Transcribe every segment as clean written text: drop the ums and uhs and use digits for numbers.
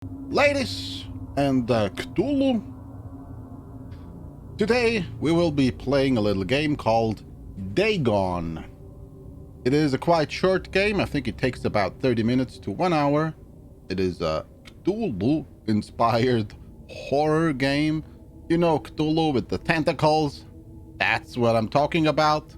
Ladies and Cthulhu, today we will be playing a little game called DAGON. It is a quite short game. I think it takes about 30 minutes to 1 hour. It is a Cthulhu-inspired horror game. You know Cthulhu with the tentacles? That's what I'm talking about.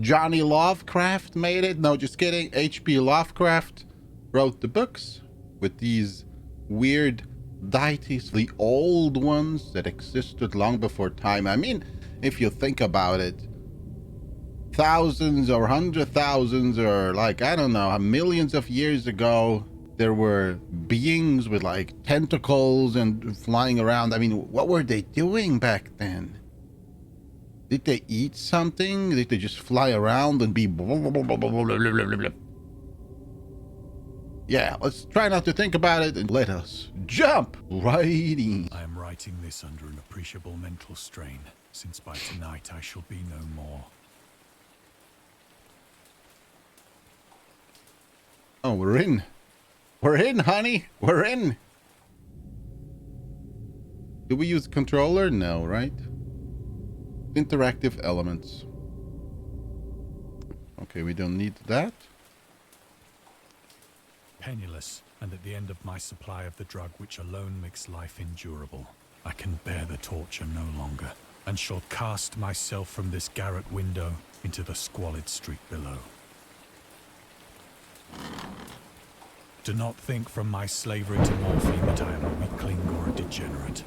Johnny Lovecraft made it. No, just kidding. H.P. Lovecraft wrote the books with these weird deities, the old ones that existed long before time. I mean, if you think about it, thousands or 100,000s or like, I don't know, millions of years ago, there were beings with like tentacles and flying around. I mean, what were they doing back then? Did they eat something? Did they just fly around and be Yeah, let's try not to think about it and let us jump right in. I am writing this under an appreciable mental strain, since by tonight I shall be no more. Oh, we're in. We're in, honey. We're in. Do we use controller? No, right? Interactive elements. Okay, we don't need that. Penniless, and at the end of my supply of the drug which alone makes life endurable, I can bear the torture no longer, and shall cast myself from this garret window into the squalid street below. Do not think from my slavery to morphine that I am a weakling or a degenerate.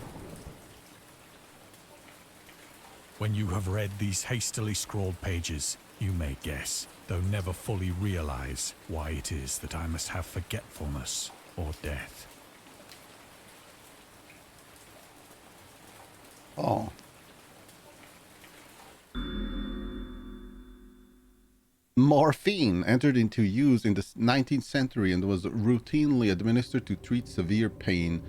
When you have read these hastily scrawled pages, you may guess, though never fully realize, why it is that I must have forgetfulness or death. Oh. Morphine entered into use in the 19th century and was routinely administered to treat severe pain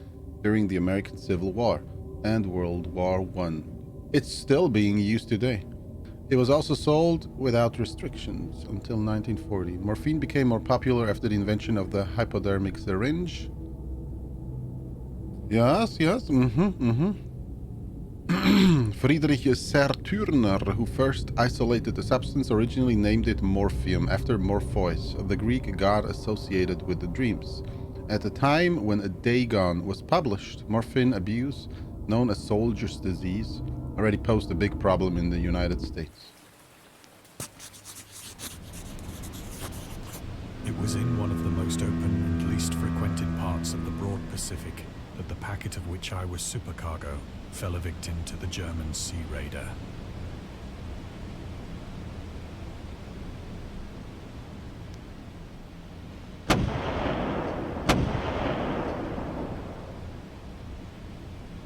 during the American Civil War and World War I. It's still being used today. It was also sold without restrictions until 1940. Morphine became more popular after the invention of the hypodermic syringe. Yes. Friedrich Serturner, who first isolated the substance, originally named it morphium after Morpheus, the Greek god associated with the dreams. At the time when DAGON was published, morphine abuse, known as soldier's disease, already posed a big problem in the United States. It was in one of the most open and least frequented parts of the broad Pacific that the packet of which I was supercargo fell a victim to the German sea raider.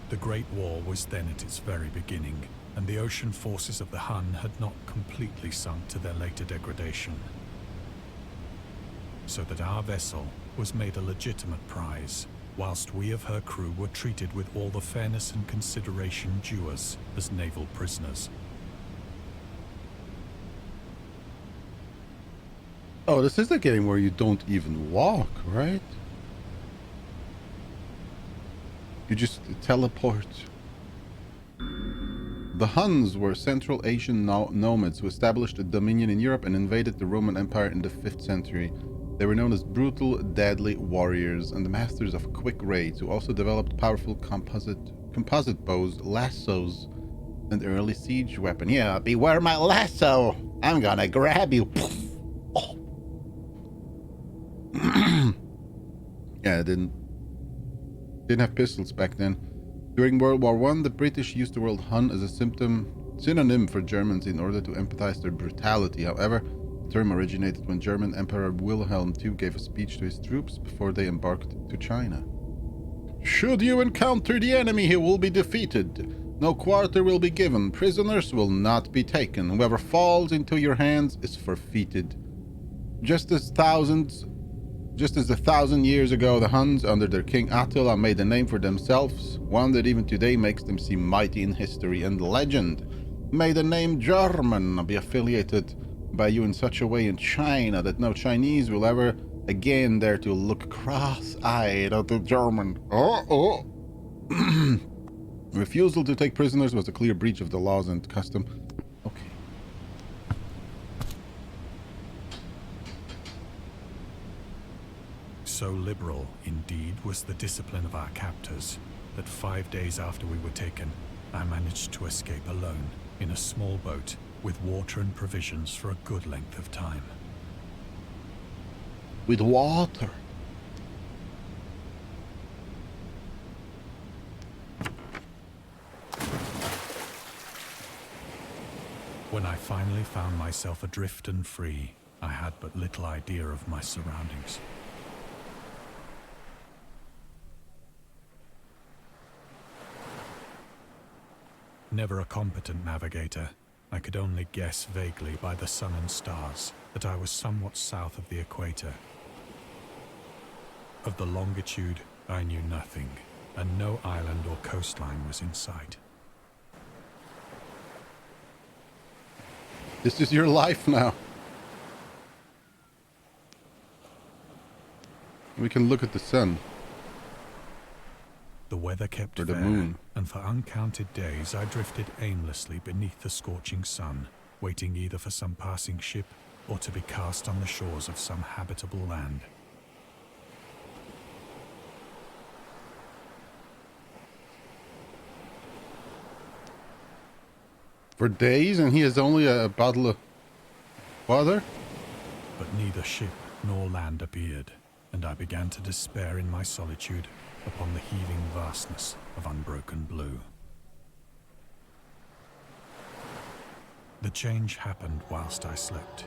The Great War was then at its very beginning, and the ocean forces of the Hun had not completely sunk to their later degradation. So that our vessel was made a legitimate prize, whilst we of her crew were treated with all the fairness and consideration due us as naval prisoners. Oh, this is the game where you don't even walk, right? You just teleport. The Huns were Central Asian nomads who established a dominion in Europe and invaded the Roman Empire in the 5th century. They were known as brutal, deadly warriors and the masters of quick raids, who also developed powerful composite bows, lassos, and early siege weapon. Yeah, beware my lasso! I'm gonna grab you! Oh. Yeah, I didn't have pistols back then. During World War I, the British used the word Hun as a synonym for Germans in order to emphasize their brutality. However, the term originated when German Emperor Wilhelm II gave a speech to his troops before they embarked to China. Should you encounter the enemy, he will be defeated. No quarter will be given. Prisoners will not be taken. Whoever falls into your hands is forfeited. Just as 1,000 years ago, the Huns, under their king Attila, made a name for themselves, one that even today makes them seem mighty in history and legend. May the name German be affiliated by you in such a way in China that no Chinese will ever again there to look cross-eyed at the German. Oh. Refusal to take prisoners was a clear breach of the laws and custom. Okay. So liberal, indeed, was the discipline of our captors, that 5 days after we were taken, I managed to escape alone, in a small boat, with water and provisions for a good length of time. With water? When I finally found myself adrift and free, I had but little idea of my surroundings. Never a competent navigator, I could only guess vaguely by the sun and stars that I was somewhat south of the equator. Of the longitude, I knew nothing, and no island or coastline was in sight. This is your life now. We can look at the sun. The weather kept Or the fair, moon. and for uncounted days I drifted aimlessly beneath the scorching sun, waiting either for some passing ship or to be cast on the shores of some habitable land. For days, and he has only a bottle of water? But neither ship nor land appeared, and I began to despair in my solitude upon the heaving vastness of unbroken blue. The change happened whilst I slept.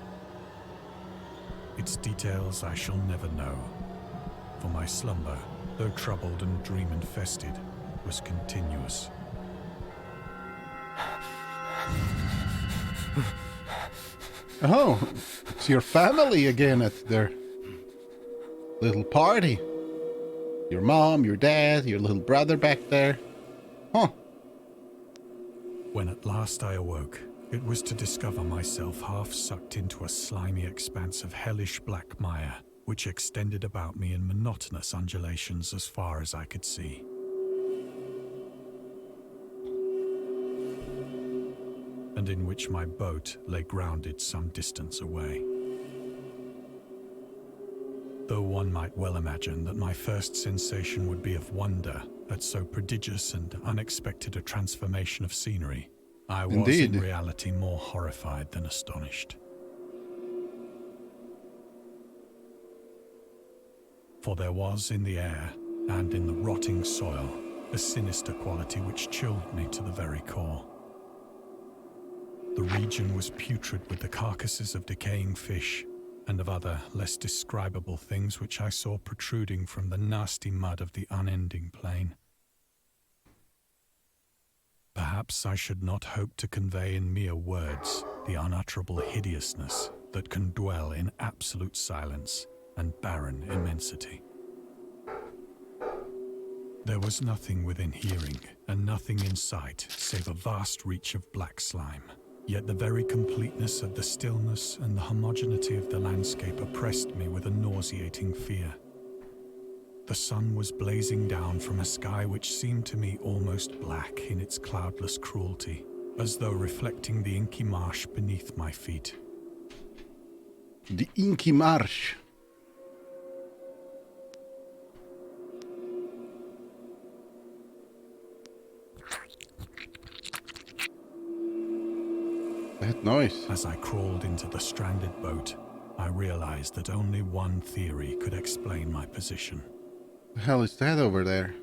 Its details I shall never know, for my slumber, though troubled and dream-infested, was continuous. Oh, it's your family again at their little party. Your mom, your dad, your little brother back there. Huh. When at last I awoke, it was to discover myself half sucked into a slimy expanse of hellish black mire, which extended about me in monotonous undulations as far as I could see. And in which my boat lay grounded some distance away. Though one might well imagine that my first sensation would be of wonder at so prodigious and unexpected a transformation of scenery, I was Indeed. in reality more horrified than astonished. For there was in the air and in the rotting soil a sinister quality which chilled me to the very core. The region was putrid with the carcasses of decaying fish and of other less describable things which I saw protruding from the nasty mud of the unending plain. Perhaps I should not hope to convey in mere words the unutterable hideousness that can dwell in absolute silence and barren immensity. There was nothing within hearing and nothing in sight save a vast reach of black slime. Yet the very completeness of the stillness and the homogeneity of the landscape oppressed me with a nauseating fear. The sun was blazing down from a sky which seemed to me almost black in its cloudless cruelty, as though reflecting the inky marsh beneath my feet. The inky marsh. That noise. As I crawled into the stranded boat, I realized that only one theory could explain my position. The hell is that over there?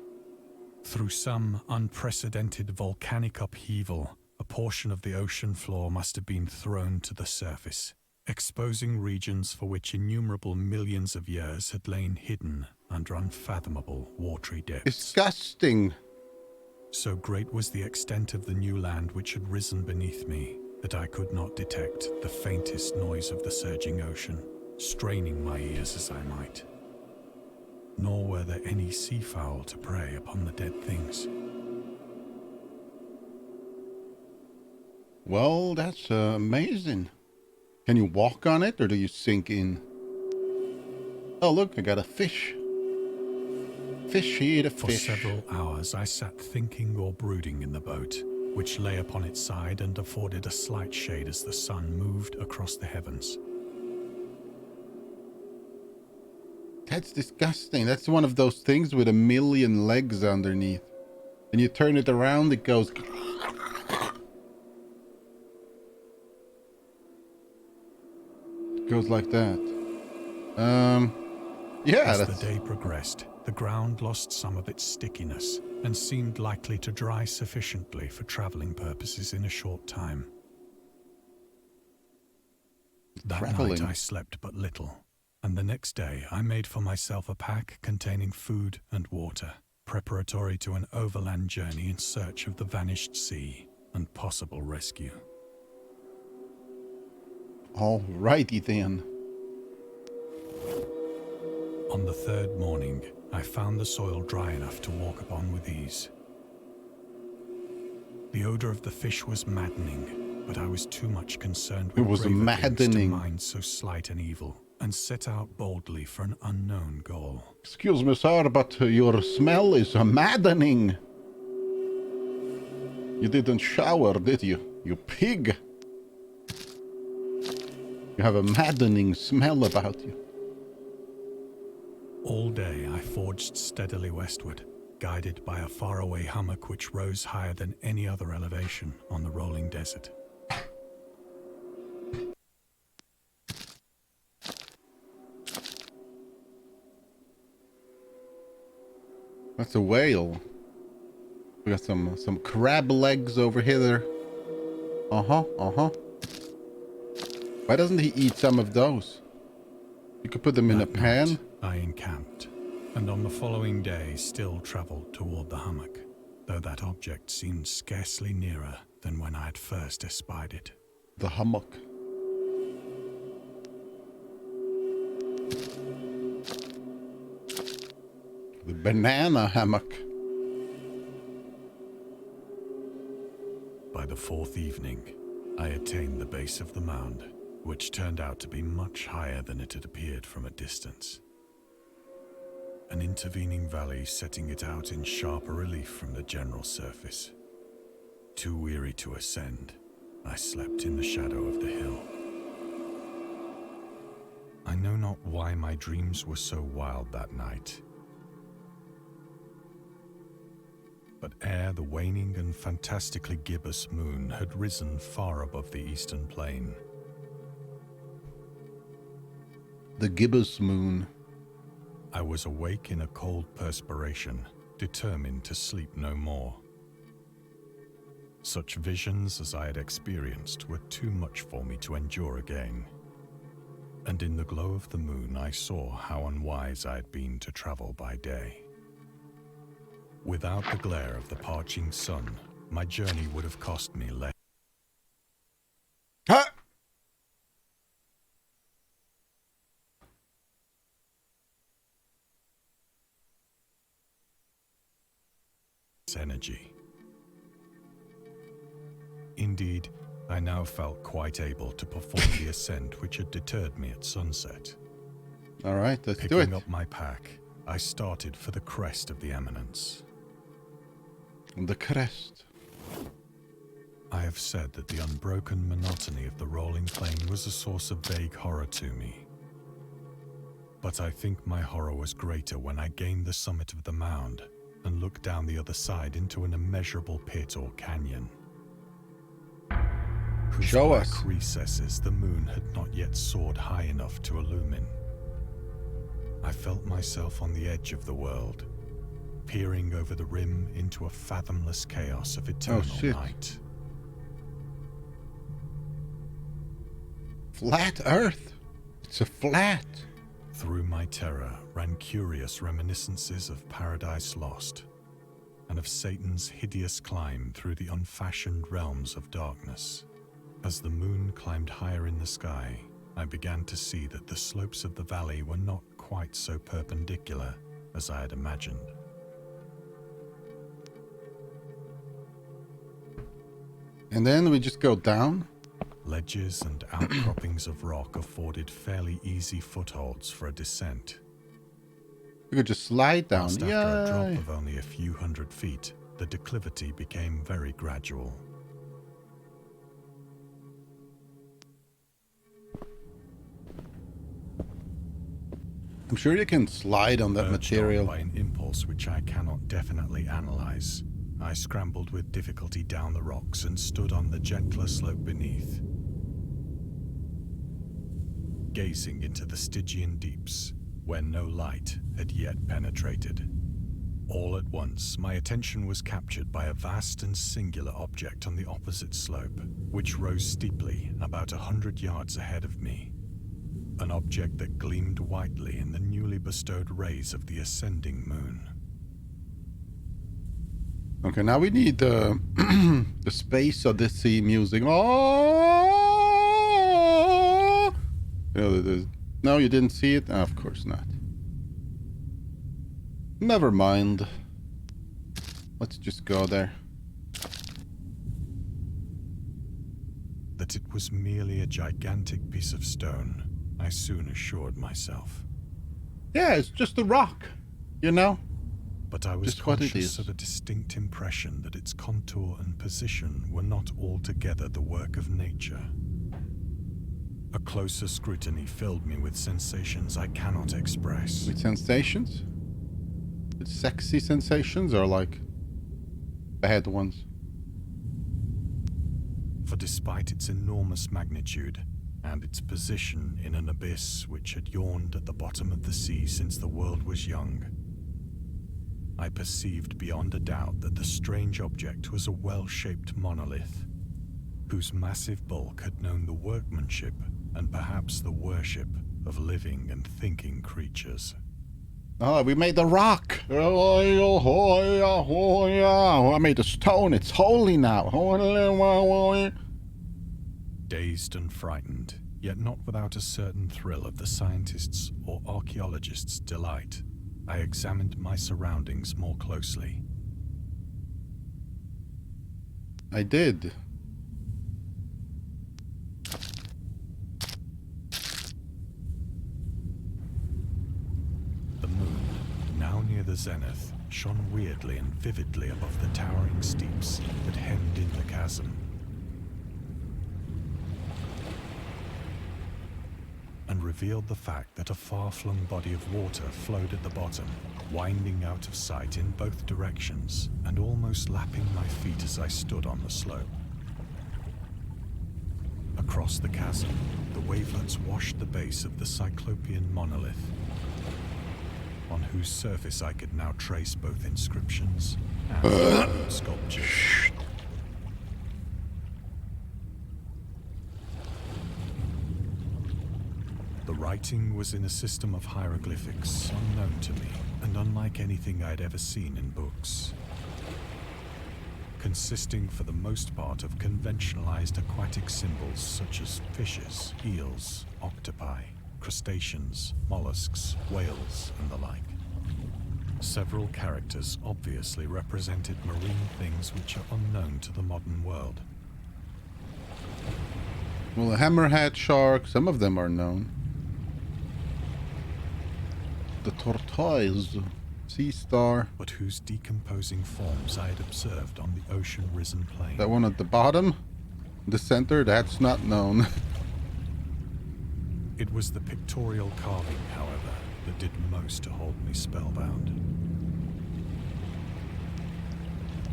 Through some unprecedented volcanic upheaval, a portion of the ocean floor must have been thrown to the surface, exposing regions for which innumerable millions of years had lain hidden under unfathomable watery depths. Disgusting. So great was the extent of the new land which had risen beneath me that I could not detect the faintest noise of the surging ocean, straining my ears as I might. Nor were there any seafowl to prey upon the dead things. Well, that's amazing. Can you walk on it, or do you sink in? Oh, look, I got a fish. Fish, eat a For fish. several hours I sat thinking or brooding in the boat, which lay upon its side and afforded a slight shade as the sun moved across the heavens. That's disgusting. That's one of those things with a million legs underneath. And you turn it around, it goes... It goes like that. Yeah, As that's... the day progressed, the ground lost some of its stickiness and seemed likely to dry sufficiently for traveling purposes in a short time. That night I slept but little, and the next day I made for myself a pack containing food and water, preparatory to an overland journey in search of the vanished sea and possible rescue. Alrighty then. On the third morning, I found the soil dry enough to walk upon with ease. The odor of the fish was maddening, but I was too much concerned with braver things to mind so slight an evil, and set out boldly for an unknown goal. Excuse me, sir, but your smell is maddening. You didn't shower, did you? You pig. You have a maddening smell about you. All day I forged steadily westward, guided by a faraway hummock which rose higher than any other elevation on the rolling desert. That's a whale. We got some crab legs over here. Uh-huh. Why doesn't he eat some of those? You could put them in a pan. Night, I encamped, and on the following day still travelled toward the hummock, though that object seemed scarcely nearer than when I had first espied it. The hummock. The banana hammock. By the fourth evening, I attained the base of the mound, which turned out to be much higher than it had appeared from a distance. An intervening valley setting it out in sharper relief from the general surface. Too weary to ascend, I slept in the shadow of the hill. I know not why my dreams were so wild that night. But ere the waning and fantastically gibbous moon had risen far above the eastern plain, The gibbous moon. I was awake in a cold perspiration, determined to sleep no more. Such visions as I had experienced were too much for me to endure again. And in the glow of the moon I saw how unwise I had been to travel by day. Without the glare of the parching sun, my journey would have cost me less. Ha! Energy. Indeed, I now felt quite able to perform the ascent which had deterred me at sunset. All right, let's do it. Picking up my pack, I started for the crest of the eminence. The crest. I have said that the unbroken monotony of the rolling plain was a source of vague horror to me. But I think my horror was greater when I gained the summit of the mound and looked down the other side into an immeasurable pit or canyon. Whose Show black us. recesses the moon had not yet soared high enough to illumine. I felt myself on the edge of the world, peering over the rim into a fathomless chaos of eternal night. Flat Earth. It's a flat. Through my terror ran curious reminiscences of Paradise Lost, and of Satan's hideous climb through the unfashioned realms of darkness. As the moon climbed higher in the sky, I began to see that the slopes of the valley were not quite so perpendicular as I had imagined. And then we just go down. Ledges and outcroppings of rock afforded fairly easy footholds for a descent, We could just slide down. Just after a drop Yay! of only a few hundred feet, the declivity became very gradual. I'm sure you can slide on that Urged material. on by an impulse which I cannot definitely analyze, I scrambled with difficulty down the rocks and stood on the gentler slope beneath, gazing into the Stygian deeps, where no light had yet penetrated. All at once, my attention was captured by a vast and singular object on the opposite slope, which rose steeply about 100 yards ahead of me. An object that gleamed whitely in the newly bestowed rays of the ascending moon. Okay, now we need the the Space Odyssey music. Oh! No, you didn't see it? Of course not. Never mind. Let's just go there. That it was merely a gigantic piece of stone, I soon assured myself. Yeah, it's just a rock, you know? But I was Just what it conscious is. of a distinct impression that its contour and position were not altogether the work of nature. A closer scrutiny filled me with sensations I cannot express. With sensations? With sexy sensations or like bad ones? For despite its enormous magnitude, and its position in an abyss which had yawned at the bottom of the sea since the world was young, I perceived beyond a doubt that the strange object was a well-shaped monolith, whose massive bulk had known the workmanship and perhaps the worship of living and thinking creatures. Oh, we made the rock! I made the stone, it's holy now! Dazed and frightened, yet not without a certain thrill of the scientist's or archaeologist's delight, I examined my surroundings more closely. I did. The moon, now near the zenith, shone weirdly and vividly above the towering steeps that hemmed in the chasm, and revealed the fact that a far-flung body of water flowed at the bottom, winding out of sight in both directions and almost lapping my feet as I stood on the slope. Across the chasm, the wavelets washed the base of the Cyclopean monolith, on whose surface I could now trace both inscriptions and sculptures. The writing was in a system of hieroglyphics unknown to me and unlike anything I had ever seen in books, consisting for the most part of conventionalized aquatic symbols such as fishes, eels, octopi, crustaceans, mollusks, whales, and the like. Several characters obviously represented marine things which are unknown to the modern world. Well, a hammerhead shark, some of them are known. The tortoise, sea star. But whose decomposing forms I had observed on the ocean-risen plain. That one at the bottom? The center? That's not known. It was the pictorial carving, however, that did most to hold me spellbound.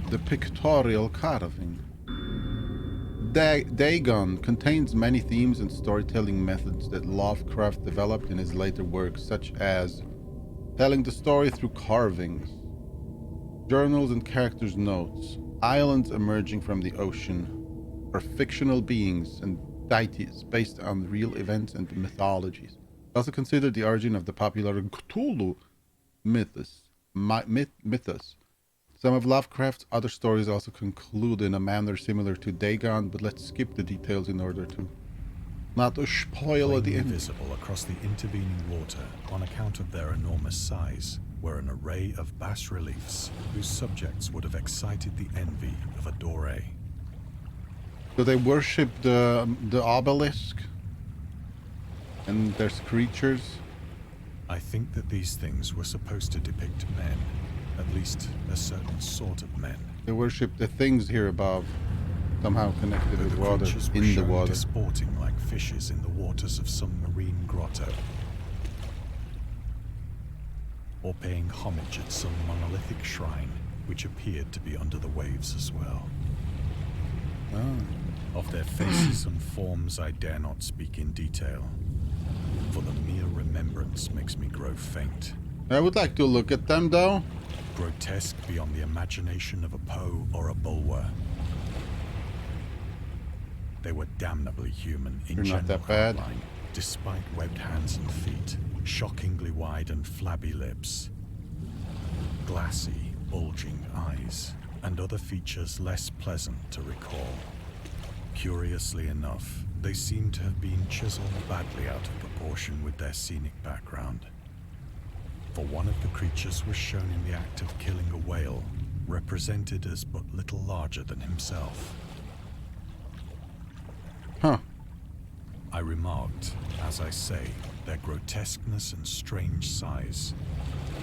The pictorial carving. DAGON contains many themes and storytelling methods that Lovecraft developed in his later works, such as telling the story through carvings, journals and characters' notes, islands emerging from the ocean, or fictional beings and deities based on real events and mythologies. Also considered the origin of the popular CTHULHU mythos. Some of Lovecraft's other stories also conclude in a manner similar to DAGON, but let's skip the details in order to not spoil the end. Visible across the intervening water, on account of their enormous size, were an array of bas-reliefs whose subjects would have excited the envy of a Doré. So they worship the obelisk, and there's creatures. I think that these things were supposed to depict men, at least a certain sort of men. They worship the things here above, somehow connected with water, Creatures were in the shown water. disporting like fishes in the waters of some marine grotto, or paying homage at some monolithic shrine which appeared to be under the waves as well. Of their faces and forms I dare not speak in detail, for the mere remembrance makes me grow faint. I would like to look at them though. Grotesque beyond the imagination of a Poe or a Bulwer. They were damnably human in They're not general that bad. outline, despite webbed hands and feet, shockingly wide and flabby lips, glassy, bulging eyes, and other features less pleasant to recall. Curiously enough, they seem to have been chiseled badly out of proportion with their scenic background. For one of the creatures was shown in the act of killing a whale, represented as but little larger than himself. Huh. I remarked, as I say, their grotesqueness and strange size,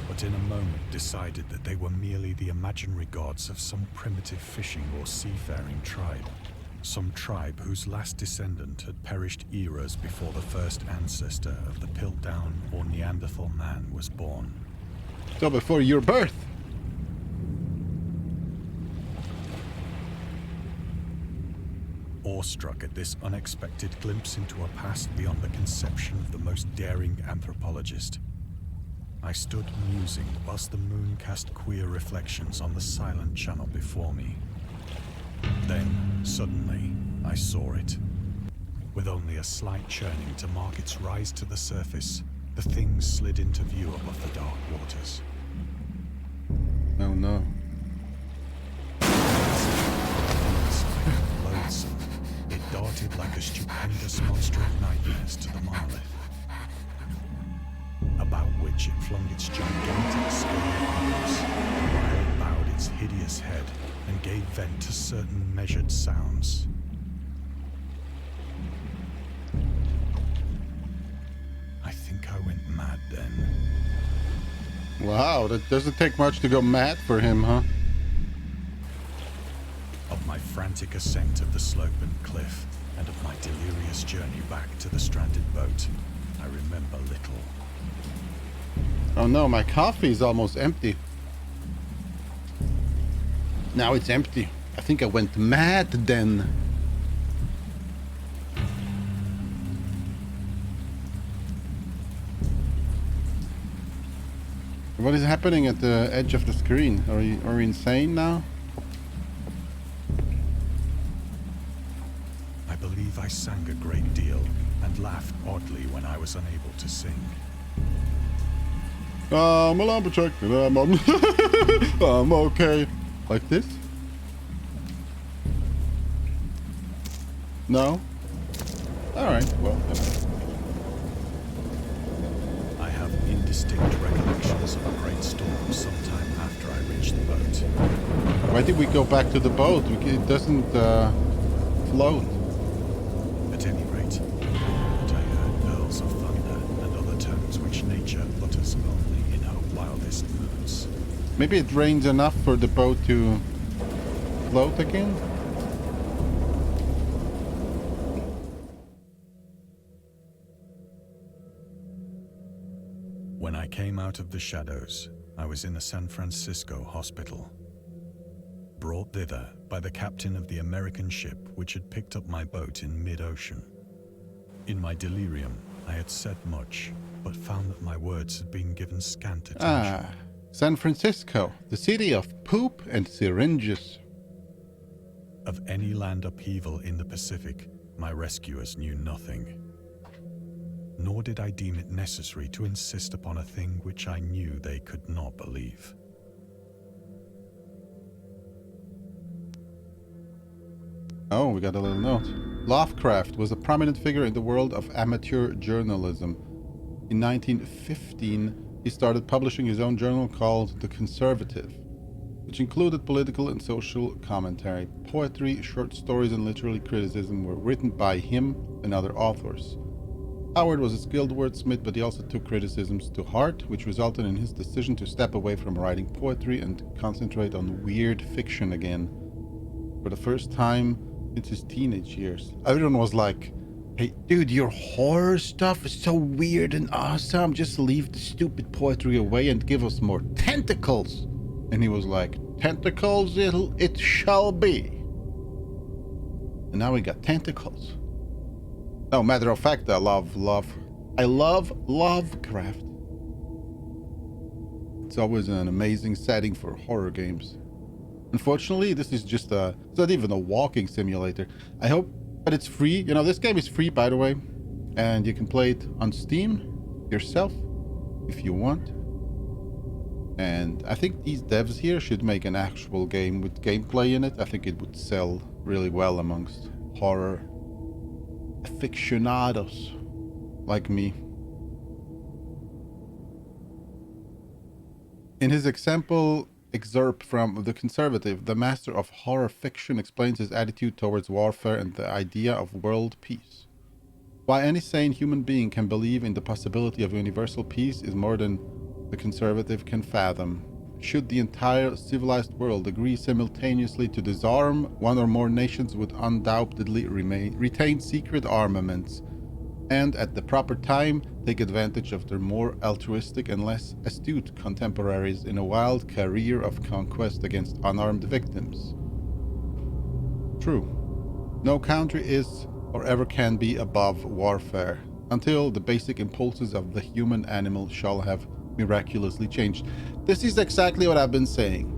but in a moment decided that they were merely the imaginary gods of some primitive fishing or seafaring tribe. Some tribe whose last descendant had perished eras before the first ancestor of the Piltdown or Neanderthal man was born. So before your birth. Awestruck at this unexpected glimpse into a past beyond the conception of the most daring anthropologist, I stood musing whilst the moon cast queer reflections on the silent channel before me. Then, suddenly, I saw it. With only a slight churning to mark its rise to the surface, the thing slid into view above the dark waters. Oh no. Loathsome, it darted like a stupendous monster of nightmares to the monolith, about which it flung its gigantic scaly arms, while it bowed its hideous head and gave vent to certain measured sounds. I think I went mad then. Wow, that doesn't take much to go mad for him, huh? Of my frantic ascent of the slope and cliff, and of my delirious journey back to the stranded boat, I remember little. Oh no, my coffee is almost empty. Now it's empty. I think I went mad then. What is happening at the edge of the screen? Are you insane now? I believe I sang a great deal and laughed oddly when I was unable to sing. I'm a lumberjack and I'm okay. Like this? No? Alright, well. I have indistinct recollections of a great storm sometime after I reached the boat. Why did we go back to the boat? It doesn't float. At any rate, I heard pearls of thunder and other tones which nature utters only in her wildest moods. Maybe it rains enough for the boat to float again? When I came out of the shadows, I was in a San Francisco hospital, brought thither by the captain of the American ship which had picked up my boat in mid-ocean. In my delirium, I had said much, but found that my words had been given scant attention. Ah, San Francisco, the city of poop and syringes. Of any land upheaval in the Pacific, my rescuers knew nothing. Nor did I deem it necessary to insist upon a thing which I knew they could not believe. Oh, we got a little note. Lovecraft was a prominent figure in the world of amateur journalism. In 1915, he started publishing his own journal called The Conservative, which included political and social commentary. Poetry, short stories, and literary criticism were written by him and other authors. Howard was a skilled wordsmith, but he also took criticisms to heart, which resulted in his decision to step away from writing poetry and concentrate on weird fiction again. For the first time since his teenage years. Everyone was like, hey, dude, your horror stuff is so weird and awesome. Just leave the stupid poetry away and give us more tentacles. And he was like, tentacles it shall be. And now we got tentacles. No, matter of fact, I love Lovecraft. It's always an amazing setting for horror games. Unfortunately, this is just it's not even a walking simulator. I hope, but it's free. You know, this game is free, by the way. And you can play it on Steam yourself if you want. And I think these devs here should make an actual game with gameplay in it. I think it would sell really well amongst horror aficionados like me. In his excerpt from The Conservative, the master of horror fiction explains his attitude towards warfare and the idea of world peace. Why any sane human being can believe in the possibility of universal peace is more than the Conservative can fathom. Should the entire civilized world agree simultaneously to disarm, one or more nations would undoubtedly retain secret armaments, and at the proper time take advantage of their more altruistic and less astute contemporaries in a wild career of conquest against unarmed victims. True. No country is or ever can be above warfare, until the basic impulses of the human animal shall have miraculously changed. This is exactly what I've been saying.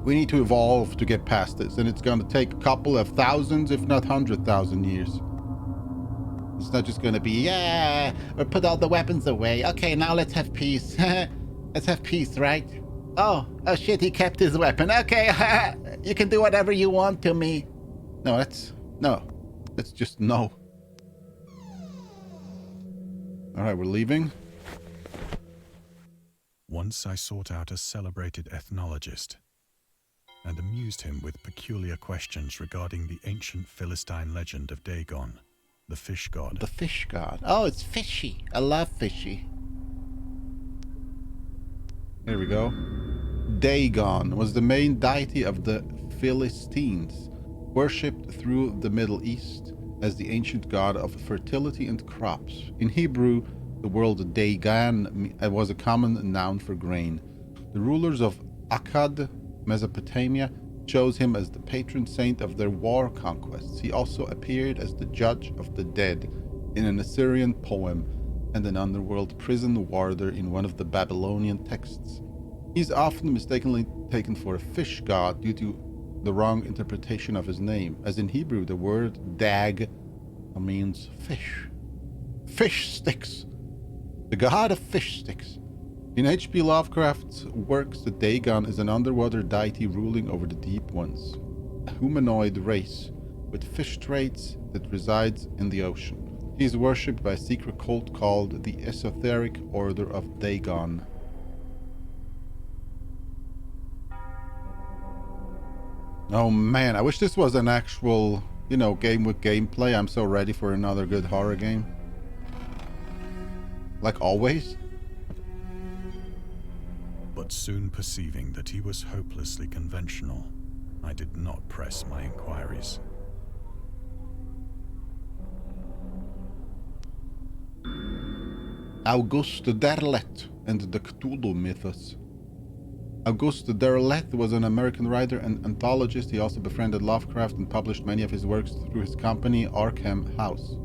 We need to evolve to get past this, and it's going to take a couple of thousands, if not 100,000 years. It's not just going to be, yeah, or put all the weapons away. Okay, now let's have peace. Let's have peace, right? Oh shit, he kept his weapon. Okay, you can do whatever you want to me. No, that's just no. All right, we're leaving. Once I sought out a celebrated ethnologist and amused him with peculiar questions regarding the ancient Philistine legend of Dagon, the fish god. The fish god. Oh, it's fishy. I love fishy. Here we go. Dagon was the main deity of the Philistines, worshipped through the Middle East as the ancient god of fertility and crops. In Hebrew, the word Dagon was a common noun for grain. The rulers of Akkad, Mesopotamia, chose him as the patron saint of their war conquests. He also appeared as the judge of the dead in an Assyrian poem and an underworld prison warder in one of the Babylonian texts. He's often mistakenly taken for a fish god due to the wrong interpretation of his name, as in Hebrew the word dag means fish. Fish sticks. The god of fish sticks. In H.P. Lovecraft's works, the Dagon is an underwater deity ruling over the deep ones, a humanoid race with fish traits that resides in the ocean. He is worshipped by a secret cult called the Esoteric Order of Dagon. Oh man, I wish this was an actual, game with gameplay. I'm so ready for another good horror game. Like always. But soon perceiving that he was hopelessly conventional, I did not press my inquiries. Auguste Derleth and the Cthulhu Mythos. Auguste Derleth was an American writer and anthologist. He also befriended Lovecraft and published many of his works through his company Arkham House.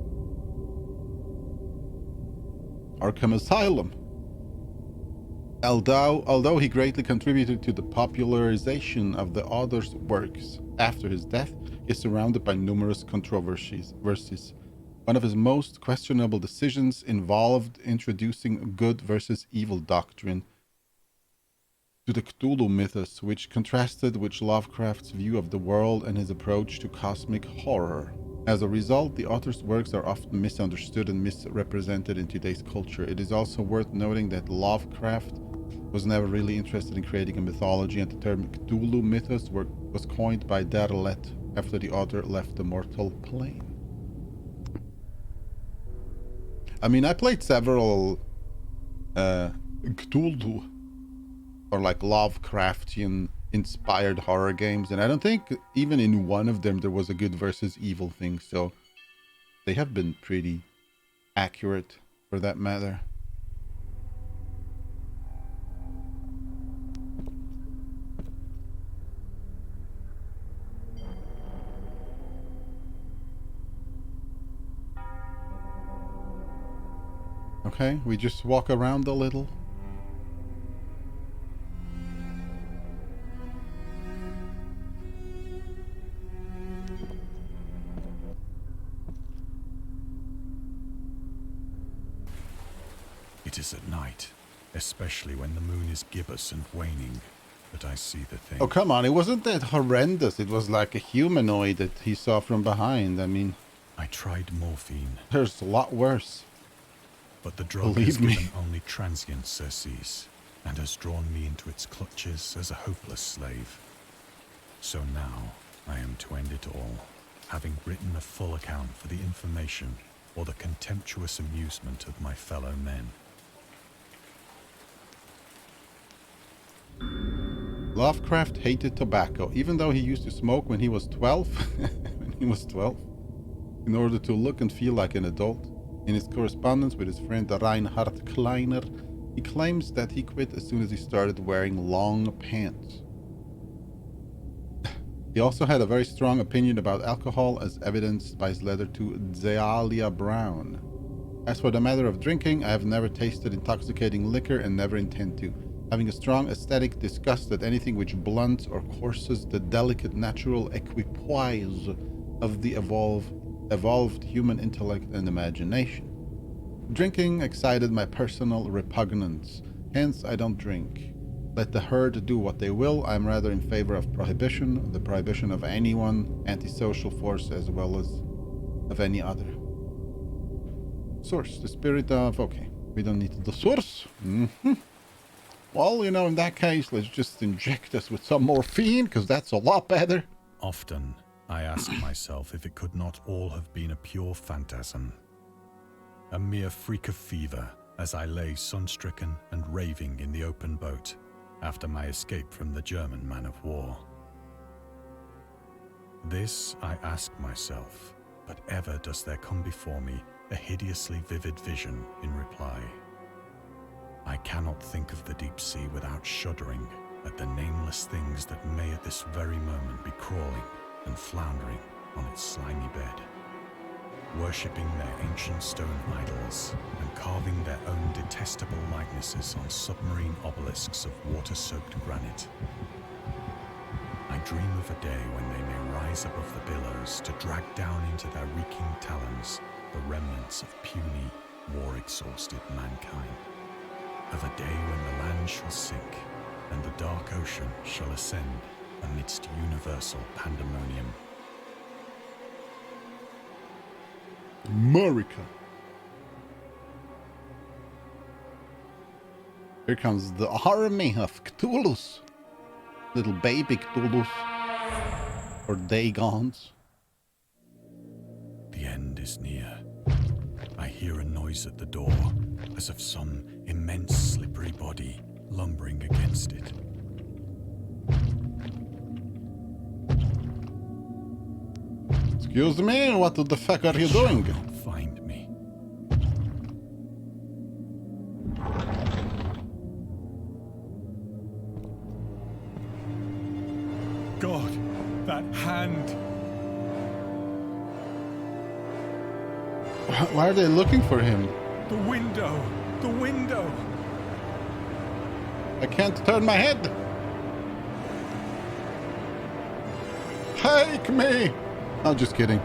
Arkham Asylum. Although he greatly contributed to the popularization of the author's works after his death, he is surrounded by numerous controversies. One of his most questionable decisions involved introducing good versus evil doctrine to the Cthulhu Mythos, which contrasted with Lovecraft's view of the world and his approach to cosmic horror. As a result, the author's works are often misunderstood and misrepresented in today's culture. It is also worth noting that Lovecraft was never really interested in creating a mythology, and the term Cthulhu Mythos was coined by Derleth after the author left the mortal plane. I mean, I played several Cthulhu or like Lovecraftian inspired horror games, and I don't think even in one of them there was a good versus evil thing, so they have been pretty accurate for that matter. Okay, we just walk around a little. It is at night, especially when the moon is gibbous and waning, that I see the thing. Oh, come on. It wasn't that horrendous. It was like a humanoid that he saw from behind. I mean, I tried morphine, there's a lot worse. but the drug Believe has me. given only transient surcease and has drawn me into its clutches as a hopeless slave. So now I am to end it all, having written a full account for the information or the contemptuous amusement of my fellow men. Lovecraft hated tobacco, even though he used to smoke when he was 12. When he was 12. In order to look and feel like an adult. In his correspondence with his friend Reinhard Kleiner, he claims that he quit as soon as he started wearing long pants. He also had a very strong opinion about alcohol, as evidenced by his letter to Zealia Brown. As for the matter of drinking, I have never tasted intoxicating liquor and never intend to, having a strong aesthetic disgust at anything which blunts or courses the delicate natural equipoise of the evolved human intellect and imagination. Drinking excited my personal repugnance, hence I don't drink. Let the herd do what they will. I am rather in favor of prohibition, the prohibition of anyone, antisocial force as well as of any other. Source, the spirit of... Okay, we don't need the source. Well, you know, in that case, let's just inject us with some morphine, because that's a lot better. Often, I ask myself if it could not all have been a pure phantasm. A mere freak of fever, as I lay sun-stricken and raving in the open boat after my escape from the German man-of-war. This I ask myself, but ever does there come before me a hideously vivid vision in reply. I cannot think of the deep sea without shuddering at the nameless things that may at this very moment be crawling and floundering on its slimy bed, worshipping their ancient stone idols and carving their own detestable likenesses on submarine obelisks of water-soaked granite. I dream of a day when they may rise above the billows to drag down into their reeking talons the remnants of puny, war-exhausted mankind. Of a day when the land shall sink and the dark ocean shall ascend amidst universal pandemonium. America. Here comes the army of Cthulhu's. Little baby Cthulhu's. Or Dagons. The end is near. I hear a noise at the door, as of some immense slippery body lumbering against it. Excuse me, what the fuck are you doing? Shall not find me. God, that hand! Why are they looking for him? The window! The window! I can't turn my head. Take me! Oh, just kidding.